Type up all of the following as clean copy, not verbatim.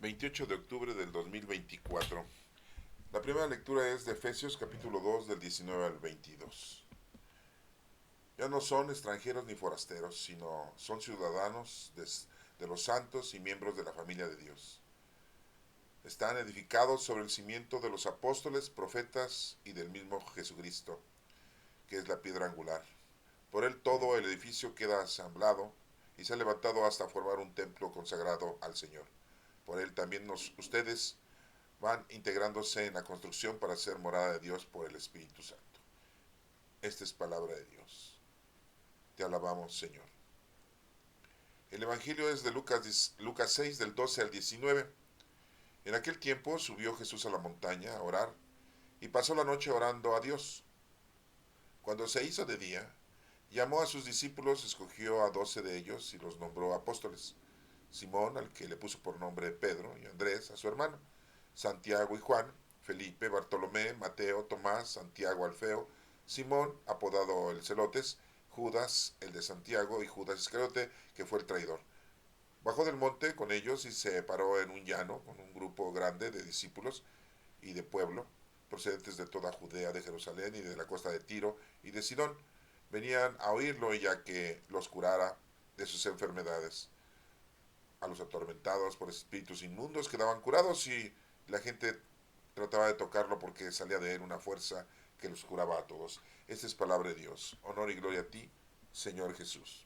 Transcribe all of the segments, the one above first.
28 de octubre del 2024. La primera lectura es de Efesios capítulo 2 del 19 al 22. Ya no son extranjeros ni forasteros, sino son ciudadanos de los santos y miembros de la familia de Dios. Están edificados sobre el cimiento de los apóstoles, profetas y del mismo Jesucristo, que es la piedra angular. Por él todo el edificio queda asamblado y se ha levantado hasta formar un templo consagrado al Señor. Por él también ustedes van integrándose en la construcción para ser morada de Dios por el Espíritu Santo. Esta es palabra de Dios. Te alabamos, Señor. El Evangelio es de Lucas 6, del 12 al 19. En aquel tiempo subió Jesús a la montaña a orar y pasó la noche orando a Dios. Cuando se hizo de día, llamó a sus discípulos, escogió a 12 de ellos y los nombró apóstoles. Simón, al que le puso por nombre Pedro, y Andrés, a su hermano, Santiago y Juan, Felipe, Bartolomé, Mateo, Tomás, Santiago Alfeo, Simón, apodado el Celotes, Judas, el de Santiago, y Judas Iscariote, que fue el traidor. Bajó del monte con ellos y se paró en un llano con un grupo grande de discípulos y de pueblo, procedentes de toda Judea, de Jerusalén y de la costa de Tiro y de Sidón. Venían a oírlo ya que los curara de sus enfermedades. A los atormentados por espíritus inmundos quedaban curados y la gente trataba de tocarlo porque salía de él una fuerza que los curaba a todos. Esta es palabra de Dios. Honor y gloria a ti, Señor Jesús.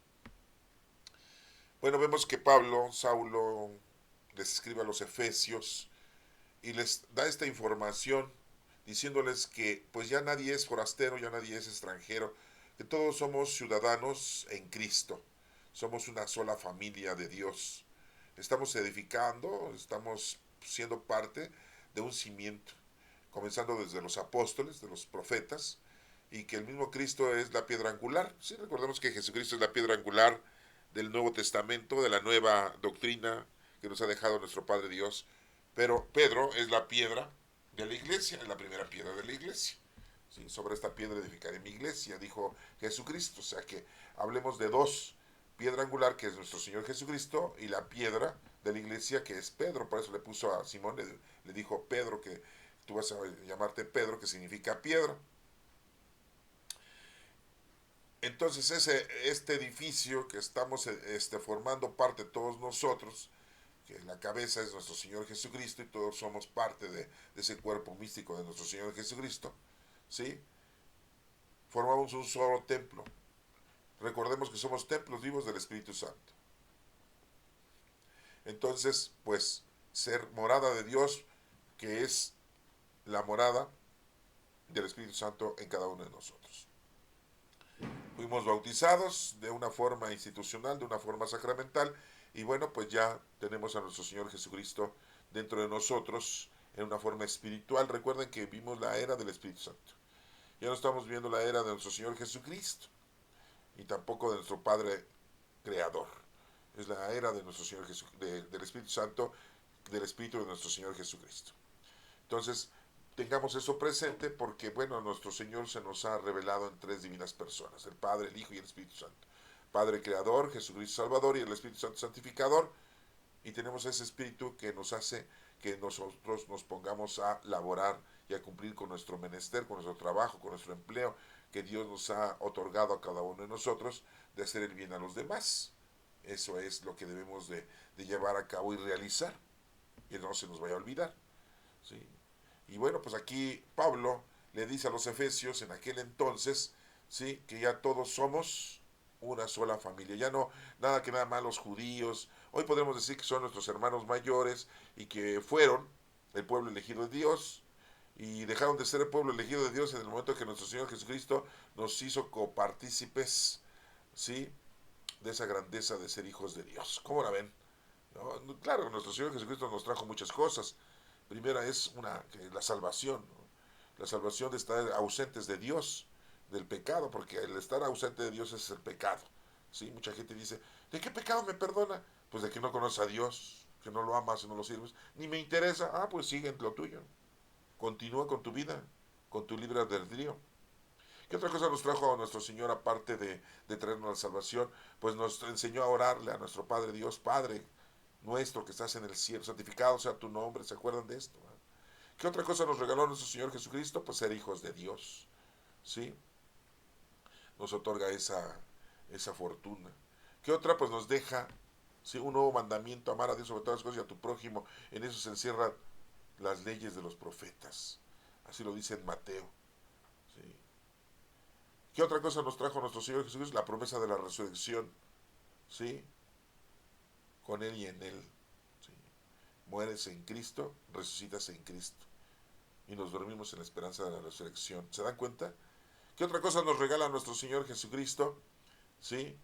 Bueno, vemos que Saulo, les escribe a los efesios y les da esta información diciéndoles que pues ya nadie es forastero, ya nadie es extranjero, que todos somos ciudadanos en Cristo, somos una sola familia de Dios. Estamos edificando, estamos siendo parte de un cimiento, comenzando desde los apóstoles, de los profetas, y que el mismo Cristo es la piedra angular. Sí, recordemos que Jesucristo es la piedra angular del Nuevo Testamento, de la nueva doctrina que nos ha dejado nuestro Padre Dios. Pero Pedro es la piedra de la iglesia, es la primera piedra de la iglesia. Sí, sobre esta piedra edificaré mi iglesia, dijo Jesucristo. O sea que hablemos de dos: piedra angular, que es nuestro Señor Jesucristo, y la piedra de la iglesia, que es Pedro. Por eso le puso a Simón, le dijo Pedro, que tú vas a llamarte Pedro, que significa piedra. Entonces este edificio que estamos formando parte todos nosotros, que la cabeza es nuestro Señor Jesucristo y todos somos parte de ese cuerpo místico de nuestro Señor Jesucristo, ¿sí? Formamos un solo templo. Recordemos que somos templos vivos del Espíritu Santo. Entonces, pues, ser morada de Dios, que es la morada del Espíritu Santo en cada uno de nosotros. Fuimos bautizados de una forma institucional, de una forma sacramental, y bueno, pues ya tenemos a nuestro Señor Jesucristo dentro de nosotros en una forma espiritual. Recuerden que vimos la era del Espíritu Santo. Ya no estamos viendo la era de nuestro Señor Jesucristo, y tampoco de nuestro Padre Creador. Es la era de nuestro Señor del Espíritu Santo, del Espíritu de nuestro Señor Jesucristo. Entonces, tengamos eso presente porque, bueno, nuestro Señor se nos ha revelado en tres divinas personas: el Padre, el Hijo y el Espíritu Santo. Padre Creador, Jesucristo Salvador y el Espíritu Santo Santificador. Y tenemos ese Espíritu que nos hace que nosotros nos pongamos a laborar y a cumplir con nuestro menester, con nuestro trabajo, con nuestro empleo, que Dios nos ha otorgado a cada uno de nosotros, de hacer el bien a los demás. Eso es lo que debemos de llevar a cabo y realizar, y no se nos vaya a olvidar, ¿sí? Y bueno, pues aquí Pablo le dice a los efesios en aquel entonces, ¿sí?, que ya todos somos una sola familia. Ya no, nada más los judíos. Hoy podemos decir que son nuestros hermanos mayores y que fueron el pueblo elegido de Dios y dejaron de ser el pueblo elegido de Dios en el momento que nuestro Señor Jesucristo nos hizo copartícipes, ¿sí?, de esa grandeza de ser hijos de Dios. ¿Cómo la ven? ¿No? Claro, nuestro Señor Jesucristo nos trajo muchas cosas. Primera es la salvación, ¿no? La salvación de estar ausentes de Dios, del pecado, porque el estar ausente de Dios es el pecado. ¿Sí? Mucha gente dice, ¿de qué pecado me perdona? Pues de que no conoces a Dios, que no lo amas y no lo sirves. Ni me interesa. Ah, pues sigue en lo tuyo. Continúa con tu vida, con tu libre albedrío. ¿Qué otra cosa nos trajo nuestro Señor aparte de traernos la salvación? Pues nos enseñó a orarle a nuestro Padre Dios: Padre, nuestro que estás en el cielo, santificado sea tu nombre. ¿Se acuerdan de esto? ¿Qué otra cosa nos regaló nuestro Señor Jesucristo? Pues ser hijos de Dios, ¿sí? Nos otorga esa fortuna. ¿Qué otra? Pues nos deja, ¿sí?, un nuevo mandamiento: amar a Dios sobre todas las cosas y a tu prójimo. En eso se encierran las leyes de los profetas. Así lo dice en Mateo, ¿sí? ¿Qué otra cosa nos trajo nuestro Señor Jesucristo? La promesa de la resurrección, ¿sí? Con Él y en Él, ¿sí? Mueres en Cristo, resucitas en Cristo. Y nos dormimos en la esperanza de la resurrección. ¿Se dan cuenta? ¿Qué otra cosa nos regala nuestro Señor Jesucristo? ¿Sí?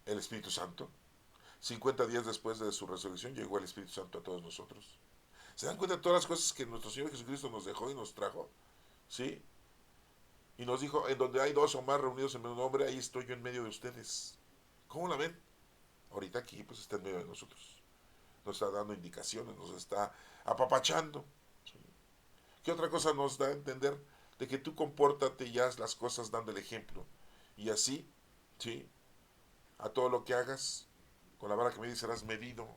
El Espíritu Santo. 50 días después de su resurrección llegó el Espíritu Santo a todos nosotros. ¿Se dan cuenta de todas las cosas que nuestro Señor Jesucristo nos dejó y nos trajo? ¿Sí? Y nos dijo: en donde hay dos o más reunidos en mi nombre, ahí estoy yo en medio de ustedes. ¿Cómo la ven? Ahorita aquí pues está en medio de nosotros. Nos está dando indicaciones, nos está apapachando. ¿Sí? ¿Qué otra cosa nos da a entender? De que tú compórtate y haz las cosas dando el ejemplo. Y así, ¿sí?, a todo lo que hagas, con la vara que me serás medido.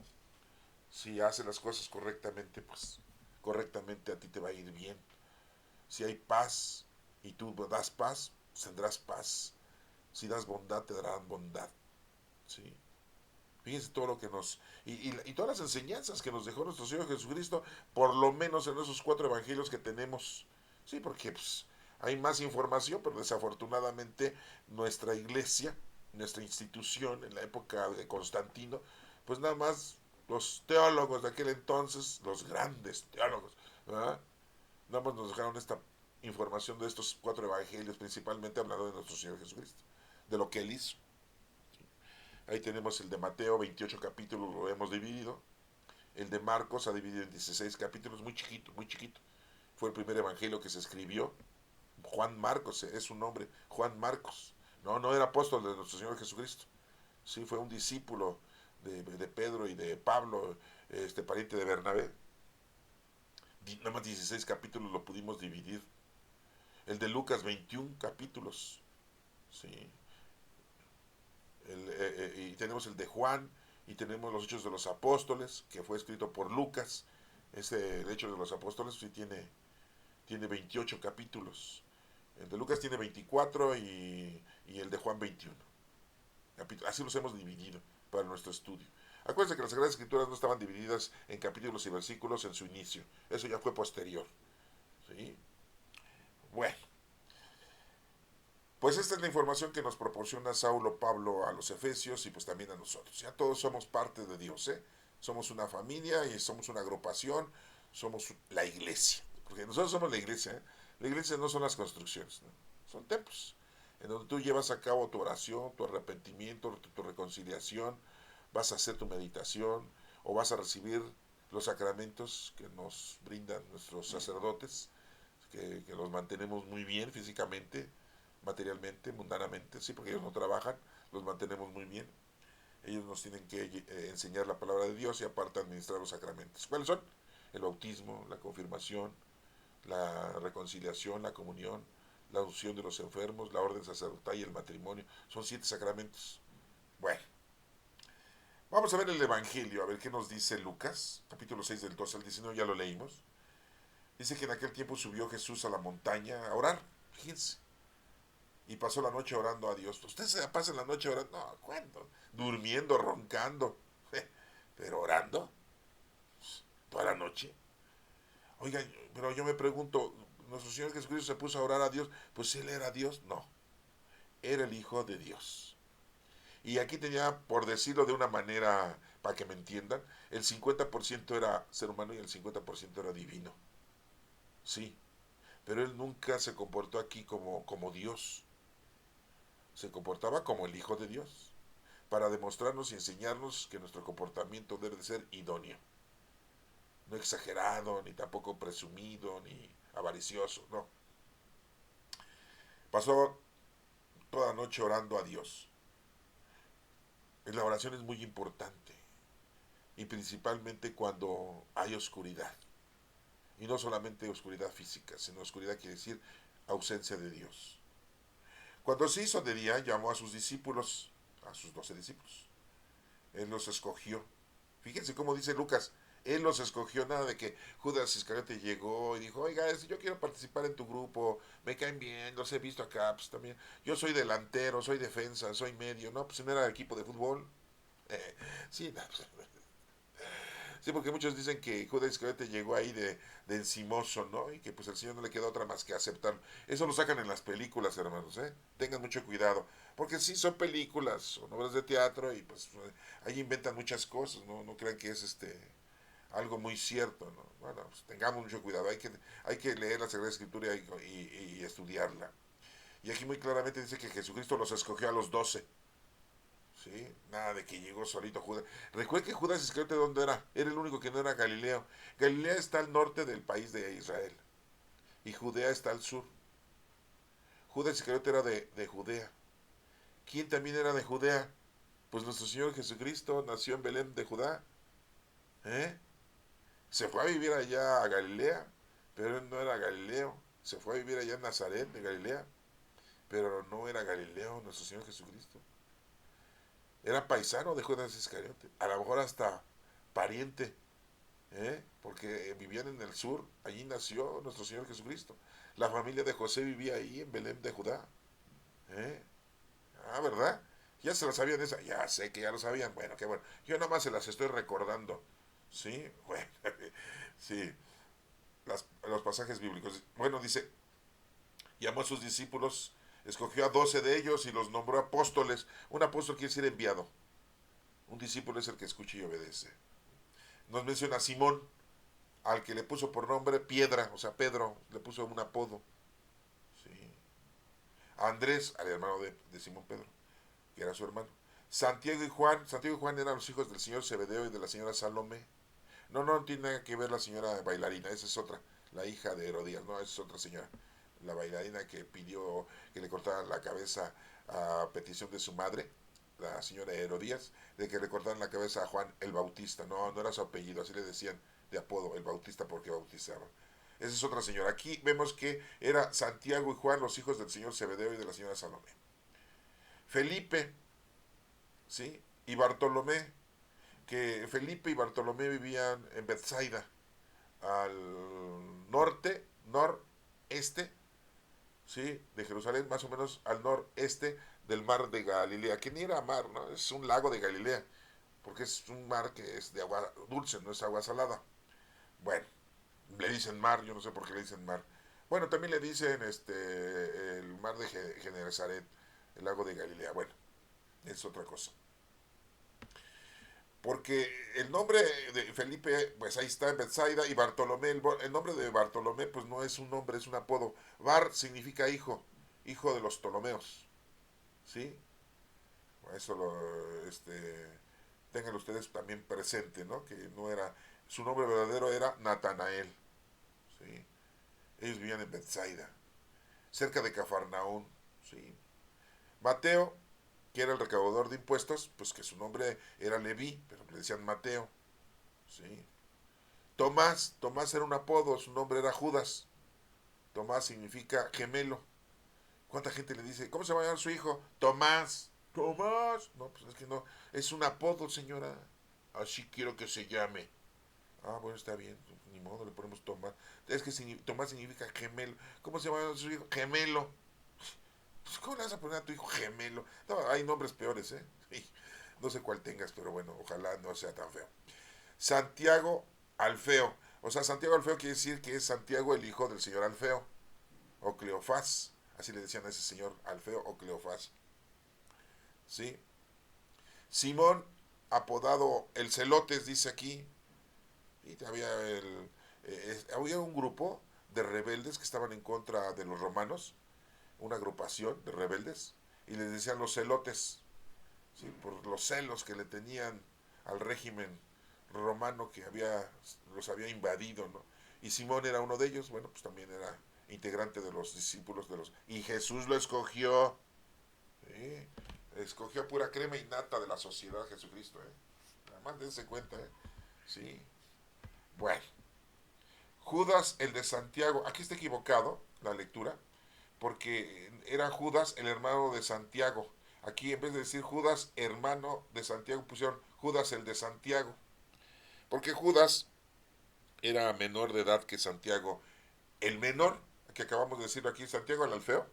Si haces las cosas correctamente, pues correctamente a ti te va a ir bien. Si hay paz y tú das paz, tendrás paz. Si das bondad, te darán bondad. ¿Sí? Fíjense todo lo que nos... Y todas las enseñanzas que nos dejó nuestro Señor Jesucristo, por lo menos en esos 4 evangelios que tenemos. Sí, porque pues, hay más información, pero desafortunadamente nuestra iglesia, nuestra institución en la época de Constantino, pues nada más los teólogos de aquel entonces, los grandes teólogos, ¿verdad?, nada más nos dejaron esta información de estos 4 evangelios, principalmente hablando de nuestro Señor Jesucristo, de lo que Él hizo. Ahí tenemos el de Mateo, 28 capítulos, lo hemos dividido. El de Marcos ha dividido en 16 capítulos, muy chiquito, muy chiquito. Fue el primer evangelio que se escribió. Juan Marcos es su nombre, Juan Marcos. No, no era apóstol de nuestro Señor Jesucristo. Sí, fue un discípulo de Pedro y de Pablo, pariente de Bernabé. Nada más 16 capítulos lo pudimos dividir. El de Lucas, 21 capítulos. Sí. Y tenemos el de Juan, y tenemos los Hechos de los Apóstoles, que fue escrito por Lucas. El Hechos de los Apóstoles sí tiene 28 capítulos. El de Lucas tiene 24 y el de Juan 21. Así los hemos dividido para nuestro estudio. Acuérdense que las Sagradas Escrituras no estaban divididas en capítulos y versículos en su inicio. Eso ya fue posterior. ¿Sí? Bueno, pues esta es la información que nos proporciona Saulo Pablo a los Efesios y pues también a nosotros. Ya todos somos parte de Dios, ¿eh? Somos una familia y somos una agrupación, somos la iglesia. Porque nosotros somos la iglesia, ¿eh? La iglesia no son las construcciones, ¿no? Son templos en donde tú llevas a cabo tu oración, tu arrepentimiento, tu reconciliación, vas a hacer tu meditación o vas a recibir los sacramentos que nos brindan nuestros sacerdotes, que los mantenemos muy bien físicamente, materialmente, mundanamente, sí, porque ellos no trabajan, los mantenemos muy bien. Ellos nos tienen que enseñar la palabra de Dios y aparte administrar los sacramentos. ¿Cuáles son? El bautismo, la confirmación, la reconciliación, la comunión, la unción de los enfermos, la orden sacerdotal y el matrimonio. Son 7 sacramentos. Bueno, vamos a ver el Evangelio, a ver qué nos dice Lucas, capítulo 6 del 12 al 19, ya lo leímos. Dice que en aquel tiempo subió Jesús a la montaña a orar, fíjense, y pasó la noche orando a Dios. ¿Usted se pasa la noche orando? No, ¿cuándo? Durmiendo, roncando. Pero orando toda la noche. Oiga, pero yo me pregunto, ¿nuestro Señor Jesucristo se puso a orar a Dios? Pues Él era Dios. No, era el Hijo de Dios. Y aquí tenía, por decirlo de una manera, para que me entiendan, el 50% era ser humano y el 50% era divino. Sí, pero Él nunca se comportó aquí como Dios. Se comportaba como el Hijo de Dios, para demostrarnos y enseñarnos que nuestro comportamiento debe de ser idóneo. No exagerado, ni tampoco presumido, ni avaricioso, no. Pasó toda la noche orando a Dios. La oración es muy importante, y principalmente cuando hay oscuridad. Y no solamente oscuridad física, sino oscuridad quiere decir ausencia de Dios. Cuando se hizo de día, llamó a sus discípulos, a sus 12 discípulos. Él los escogió. Fíjense cómo dice Lucas, él los escogió, nada de que Judas Iscariote llegó y dijo, oiga, yo quiero participar en tu grupo, me caen bien, los he visto acá, pues también, yo soy delantero, soy defensa, soy medio, no, pues no era equipo de fútbol. Sí, no, pues, sí, porque muchos dicen que Judas Iscariote llegó ahí de encimoso, ¿no? Y que pues al Señor no le queda otra más que aceptarlo. Eso lo sacan en las películas, hermanos, ¿eh? Tengan mucho cuidado. Porque sí, son películas, son obras de teatro y pues ahí inventan muchas cosas, ¿no? No crean que es algo muy cierto, ¿no? Bueno, pues, tengamos mucho cuidado. Hay que leer la Sagrada Escritura y estudiarla. Y aquí muy claramente dice que Jesucristo los escogió a los 12. ¿Sí? Nada de que llegó solito Judas. Recuerda que Judas Iscariote, ¿dónde era? Era el único que no era Galileo. Galilea está al norte del país de Israel y Judea está al sur. Judas Iscariote era de Judea. ¿Quién también era de Judea? Pues nuestro Señor Jesucristo nació en Belén de Judá. ¿Eh? Se fue a vivir allá a Galilea, pero él no era Galileo. Se fue a vivir allá en Nazaret de Galilea, pero no era Galileo nuestro Señor Jesucristo. Era paisano de Judas Iscariote. A lo mejor hasta pariente, porque vivían en el sur, allí nació nuestro Señor Jesucristo. La familia de José vivía ahí en Belén de Judá. ¿eh? Ah, ¿verdad? Ya se lo sabían esa, ya sé que ya lo sabían, bueno, qué bueno. Yo nada más se las estoy recordando. ¿Sí? Bueno, sí, los pasajes bíblicos. Bueno, dice, llamó a sus discípulos, escogió a 12 de ellos y los nombró apóstoles. Un apóstol quiere decir enviado. Un discípulo es el que escucha y obedece. Nos menciona a Simón, al que le puso por nombre Piedra, o sea, Pedro, le puso un apodo. ¿Sí? A Andrés, al hermano de Simón Pedro, que era su hermano. Santiago y Juan eran los hijos del señor Zebedeo y de la señora Salomé. No, no tiene nada que ver la señora bailarina, esa es otra, la hija de Herodías, no, esa es otra señora. La bailarina que pidió que le cortaran la cabeza a petición de su madre, la señora Herodías, de que le cortaran la cabeza a Juan el Bautista. No, no era su apellido, así le decían de apodo, el Bautista, porque bautizaba. Esa es otra señora. Aquí vemos que era Santiago y Juan, los hijos del señor Zebedeo y de la señora Salomé. Felipe, ¿sí? Y Bartolomé, que Felipe y Bartolomé vivían en Bethsaida, al norte, noreste, ¿sí? De Jerusalén, más o menos al noreste del mar de Galilea, que ni era mar, ¿no? Es un lago de Galilea, porque es un mar que es de agua dulce, no es agua salada. Bueno, le dicen mar, yo no sé por qué le dicen mar. Bueno, también le dicen el mar de Genesaret, el lago de Galilea. Bueno, es otra cosa. Porque el nombre de Felipe, pues ahí está en Bethsaida, y Bartolomé, el nombre de Bartolomé, pues no es un nombre, es un apodo. Bar significa hijo, hijo de los Ptolomeos, ¿sí? Eso tengan ustedes también presente, ¿no? Que no era, su nombre verdadero era Natanael, ¿sí? Ellos vivían en Bethsaida, cerca de Cafarnaún, ¿sí? Mateo, que era el recaudador de impuestos, pues que su nombre era Leví, pero le decían Mateo, ¿sí? Tomás era un apodo, su nombre era Judas. Tomás significa gemelo. ¿Cuánta gente le dice, ¿cómo se va a llamar su hijo? Tomás. Tomás. No, pues es que no, es un apodo, señora. Así quiero que se llame. Ah, bueno, está bien, ni modo, le ponemos Tomás. Es que Tomás significa gemelo. ¿Cómo se llama su hijo? Gemelo. Pues, ¿cómo le vas a poner a tu hijo gemelo? No, hay nombres peores, ¿eh? Sí, no sé cuál tengas, pero bueno, ojalá no sea tan feo. Santiago Alfeo. O sea, Santiago Alfeo quiere decir que es Santiago el hijo del señor Alfeo. O Cleofás. Así le decían a ese señor Alfeo o Cleofás. ¿Sí? Simón, apodado el Celotes, dice aquí. Y había un grupo de rebeldes que estaban en contra de los romanos. Una agrupación de rebeldes. Y les decían los celotes. ¿Sí? Por los celos que le tenían al régimen romano que los había invadido, ¿no? Y Simón era uno de ellos, bueno, pues también era integrante de los discípulos de los... Y Jesús lo escogió, ¿sí? Escogió pura crema y nata de la sociedad Jesucristo, ¿eh? Nada más dense cuenta, ¿eh? Sí. Bueno, Judas el de Santiago, aquí está equivocado la lectura, porque era Judas el hermano de Santiago. Aquí en vez de decir Judas hermano de Santiago pusieron Judas el de Santiago. porque Judas era menor de edad que Santiago, el menor, que acabamos de decirlo aquí, Santiago el Alfeo,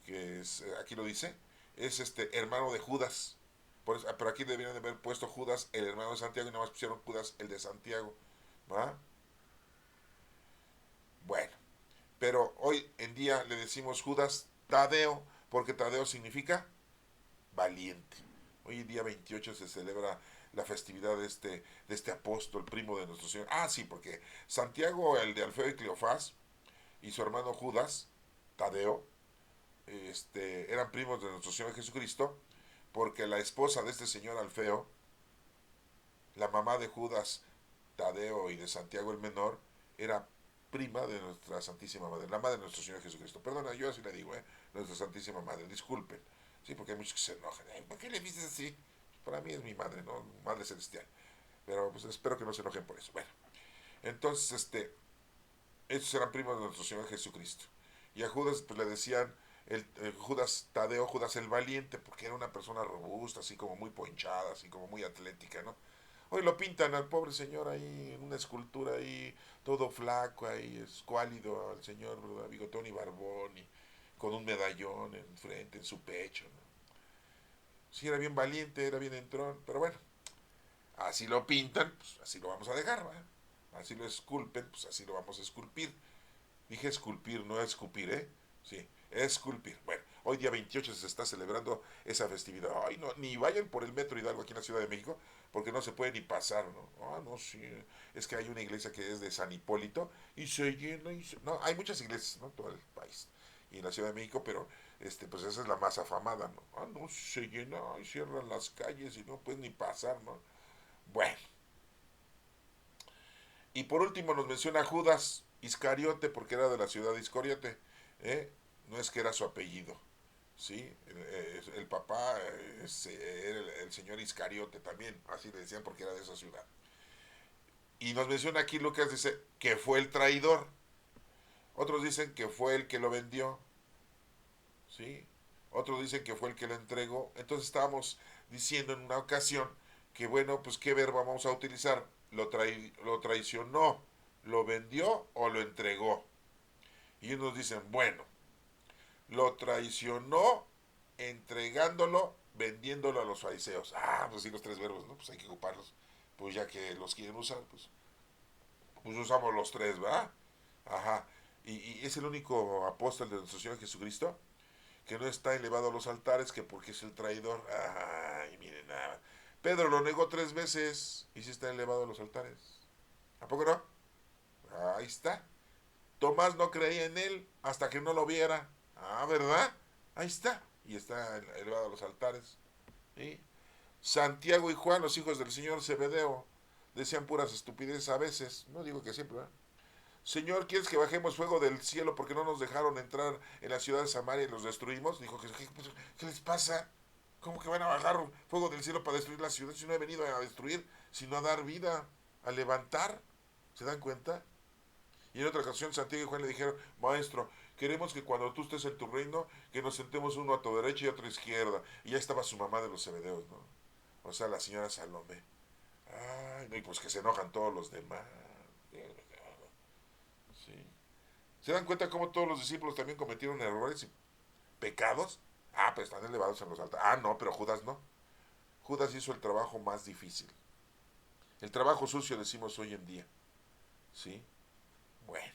que es, aquí lo dice, es hermano de Judas. Pero aquí deberían de haber puesto Judas, el hermano de Santiago, y nada más pusieron Judas, el de Santiago. ¿Va? Bueno, pero hoy en día le decimos Judas Tadeo, porque Tadeo significa valiente. Hoy en día 28 se celebra la festividad de este apóstol, primo de nuestro Señor. Ah, sí, porque Santiago, el de Alfeo y Cleofás, y su hermano Judas, Tadeo, eran primos de nuestro Señor Jesucristo, porque la esposa de este señor Alfeo, la mamá de Judas, Tadeo y de Santiago el menor, era prima de nuestra Santísima Madre, la madre de nuestro Señor Jesucristo. Perdona, yo así le digo, nuestra Santísima Madre, disculpen. Sí, porque hay muchos que se enojan. ¿Por qué le dices así? Para mí es mi madre, ¿no? Madre celestial. Pero pues espero que no se enojen por eso. Bueno, entonces, estos eran primos de nuestro Señor Jesucristo. Y a Judas pues le decían el Judas Tadeo, Judas el valiente, porque era una persona robusta, así como muy ponchada, así como muy atlética, ¿no? Hoy lo pintan al pobre señor ahí en una escultura ahí, todo flaco ahí, escuálido al señor, ¿verdad? Bigotón y barbón, y con un medallón en frente, en su pecho, ¿no? Sí, era bien valiente, era bien entrón, pero bueno, así lo pintan, pues así lo vamos a dejar, ¿verdad? Así lo esculpen, pues así lo vamos a esculpir. Dije esculpir, no escupir, ¿eh? Sí, esculpir. Bueno, hoy día 28 se está celebrando esa festividad. Ay, no, ni vayan por el Metro Hidalgo aquí en la Ciudad de México, porque no se puede ni pasar, ¿no? Ah, no, sí. Es que hay una iglesia que es de San Hipólito y se llena y se... No, hay muchas iglesias, ¿no? Todo el país y en la Ciudad de México, pero pues esa es la más afamada, ¿no? Ah, no, se llena y cierran las calles y no puedes ni pasar, ¿no? Bueno, y por último nos menciona Judas Iscariote, porque era de la ciudad de Iscariote. ¿Eh? No es que era su apellido. ¿Sí? El papá era el señor Iscariote también, así le decían porque era de esa ciudad. Y nos menciona aquí Lucas, dice que fue el traidor. Otros dicen que fue el que lo vendió. ¿Sí? Otros dicen que fue el que lo entregó. Entonces estábamos diciendo en una ocasión que bueno, pues qué verbo vamos a utilizar. Lo traicionó, lo vendió o lo entregó. Y ellos nos dicen, bueno, lo traicionó entregándolo, vendiéndolo a los fariseos. Ah, pues sí, los tres verbos, ¿no? Pues hay que ocuparlos. Pues ya que los quieren usar, pues usamos los tres, ¿verdad? Ajá. Y es el único apóstol de nuestro Señor Jesucristo que no está elevado a los altares, que porque es el traidor. Ay, miren nada. Pedro lo negó 3 veces y sí está elevado a los altares. ¿A poco no? Ahí está. Tomás no creía en él hasta que no lo viera. Ah, ¿verdad? Ahí está. Y está elevado a los altares. ¿Sí? Santiago y Juan, los hijos del señor Zebedeo, decían puras estupideces a veces. No digo que siempre, ¿verdad? Señor, ¿quieres que bajemos fuego del cielo porque no nos dejaron entrar en la ciudad de Samaria y los destruimos? Dijo Jesús, ¿qué les pasa? ¿Cómo que van a bajar fuego del cielo para destruir la ciudad? Si no he venido a destruir, sino a dar vida, a levantar. ¿Se dan cuenta? Y en otra ocasión Santiago y Juan le dijeron, maestro, queremos que cuando tú estés en tu reino, que nos sentemos uno a tu derecha y otro a tu izquierda. Y ya estaba su mamá de los Zebedeos, ¿no? O sea, la señora Salomé. Ay, no, y pues que se enojan todos los demás. Sí. ¿Se dan cuenta cómo todos los discípulos también cometieron errores y pecados? Ah, pero están elevados en los altares. Ah, no, pero Judas no. Judas hizo el trabajo más difícil. El trabajo sucio decimos hoy en día. ¿Sí? Bueno.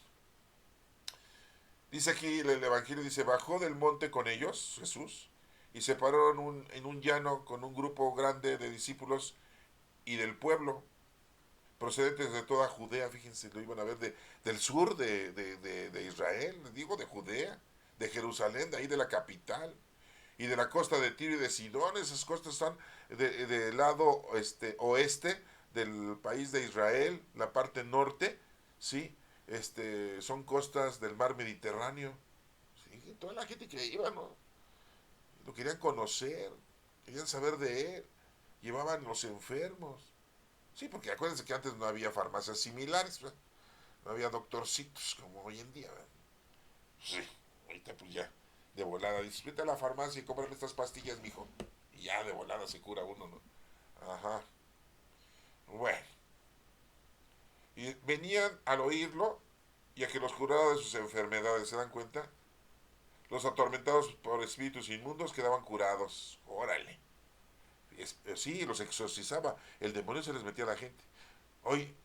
Dice aquí el Evangelio, dice, bajó del monte con ellos, Jesús, y se paró en un llano con un grupo grande de discípulos y del pueblo, procedentes de toda Judea, fíjense, lo iban a ver del sur de Israel, digo, de Judea, de Jerusalén, de ahí de la capital, y de la costa de Tiro y de Sidón. Esas costas están del lado oeste del país de Israel, la parte norte, ¿sí? Son costas del mar Mediterráneo. ¿Sí? Toda la gente que iba, ¿no? Lo querían conocer, querían saber de él, llevaban los enfermos. Sí, porque acuérdense que antes no había farmacias similares, ¿verdad? No había doctorcitos como hoy en día, ¿verdad? Sí, ahorita pues ya, de volada, dices, vete a la farmacia y cómprame estas pastillas, mijo. Y ya de volada se cura uno, ¿no? Ajá. Bueno. venían al oírlo y a que los curara de sus enfermedades, ¿se dan cuenta? Los atormentados por espíritus inmundos quedaban curados. Órale. Sí, los exorcizaba. El demonio se les metía a la gente. Hoy,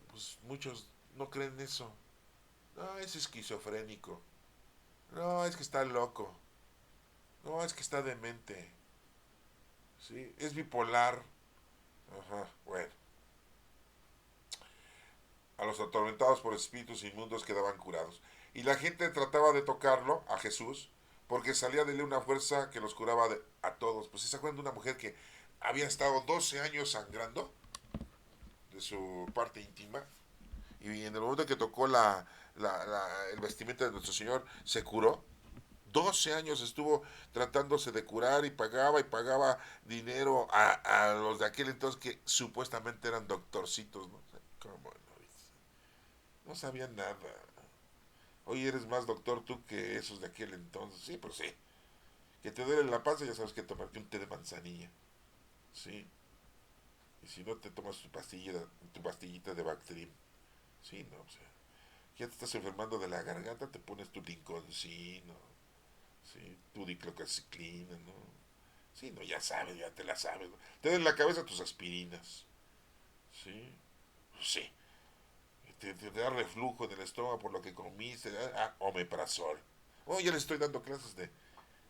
pues muchos no creen eso. No, es esquizofrénico. No, es que está loco. No, es que está demente. Sí, es bipolar. Ajá, bueno. A los atormentados por espíritus inmundos quedaban curados. Y la gente trataba de tocarlo, a Jesús, porque salía de él una fuerza que los curaba a todos. Pues se acuerdan de una mujer que había estado 12 años sangrando de su parte íntima, y en el momento que tocó el vestimenta de nuestro Señor, se curó. 12 años estuvo tratándose de curar y pagaba dinero a los de aquel entonces que supuestamente eran doctorcitos, ¿no? ¿Cómo no? No sabían nada. Hoy eres más doctor tú que esos de aquel entonces. Sí, pues sí. Que te duele la panza, ya sabes que tomarte un té de manzanilla. Sí. Y si no te tomas tu pastillita de Bactrim. Sí, no, o sea. Ya te estás enfermando de la garganta, te pones tu linconcino. Sí, tu diclocaciclina, ¿no? Sí, no, ya sabes, ya te la sabes, ¿no? Te den en la cabeza tus aspirinas. Sí, sí. Te da reflujo en el estómago por lo que comiste. Omeprazol. Oh, ya les estoy dando clases de...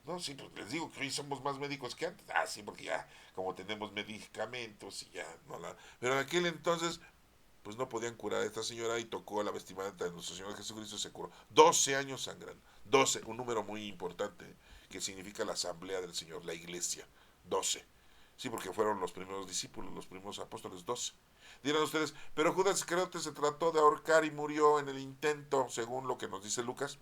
No, sí, pues les digo que hoy somos más médicos que antes. Ah, sí, porque ya, como tenemos medicamentos y ya, no la... Pero en aquel entonces, pues no podían curar a esta señora y tocó la vestimenta de nuestro Señor Jesucristo y se curó. 12 años sangrando. 12, un número muy importante, que significa la asamblea del Señor, la iglesia. 12. Sí, porque fueron los primeros discípulos, los primeros apóstoles, 12. Dirán ustedes, pero Judas Iscariote se trató de ahorcar y murió en el intento, según lo que nos dice Lucas.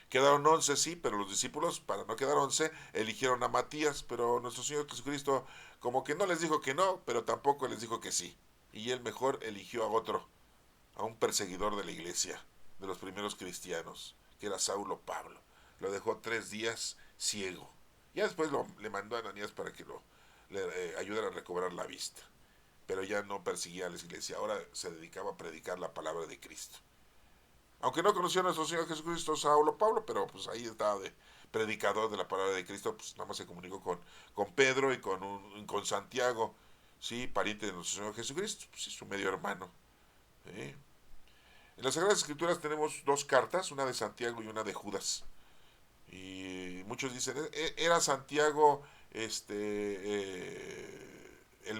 Quedaron 11, sí, pero los discípulos, para no quedar 11, eligieron a Matías, pero nuestro Señor Jesucristo como que no les dijo que no, pero tampoco les dijo que sí. Y él mejor eligió a otro, a un perseguidor de la iglesia, de los primeros cristianos, que era Saulo Pablo. Lo dejó 3 días ciego. Ya después le mandó a Ananías para que le ayudara a recobrar la vista. Pero ya no perseguía a la iglesia, ahora se dedicaba a predicar la palabra de Cristo. Aunque no conoció a nuestro Señor Jesucristo, Saulo Pablo, pero pues ahí estaba de predicador de la palabra de Cristo, pues nada más se comunicó con Pedro y con Santiago, sí, pariente de nuestro Señor Jesucristo, pues es su medio hermano. ¿Sí? En las Sagradas Escrituras tenemos dos cartas, una de Santiago y una de Judas. Y muchos dicen, era Santiago el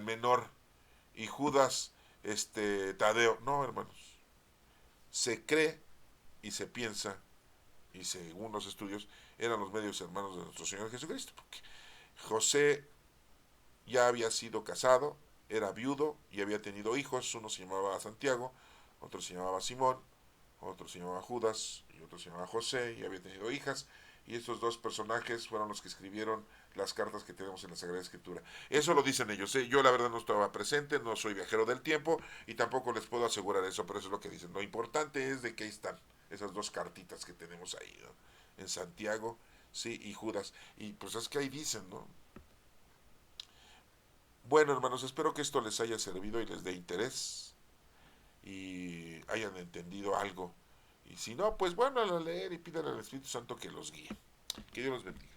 menor y Judas Tadeo. No, hermanos, se cree y se piensa, y según los estudios, eran los medios hermanos de nuestro Señor Jesucristo, porque José ya había sido casado, era viudo y había tenido hijos, uno se llamaba Santiago, otro se llamaba Simón, otro se llamaba Judas y otro se llamaba José y había tenido hijas, y estos dos personajes fueron los que escribieron las cartas que tenemos en la Sagrada Escritura. Eso lo dicen ellos, ¿eh? Yo la verdad no estaba presente, no soy viajero del tiempo y tampoco les puedo asegurar eso, pero eso es lo que dicen. Lo importante es de que ahí están esas dos cartitas que tenemos ahí, ¿no? En Santiago, sí, y Judas. Y pues es que ahí dicen, ¿no? Bueno, hermanos, espero que esto les haya servido y les dé interés y hayan entendido algo. Y si no, pues bueno, a leer y pídanle al Espíritu Santo que los guíe. Que Dios los bendiga.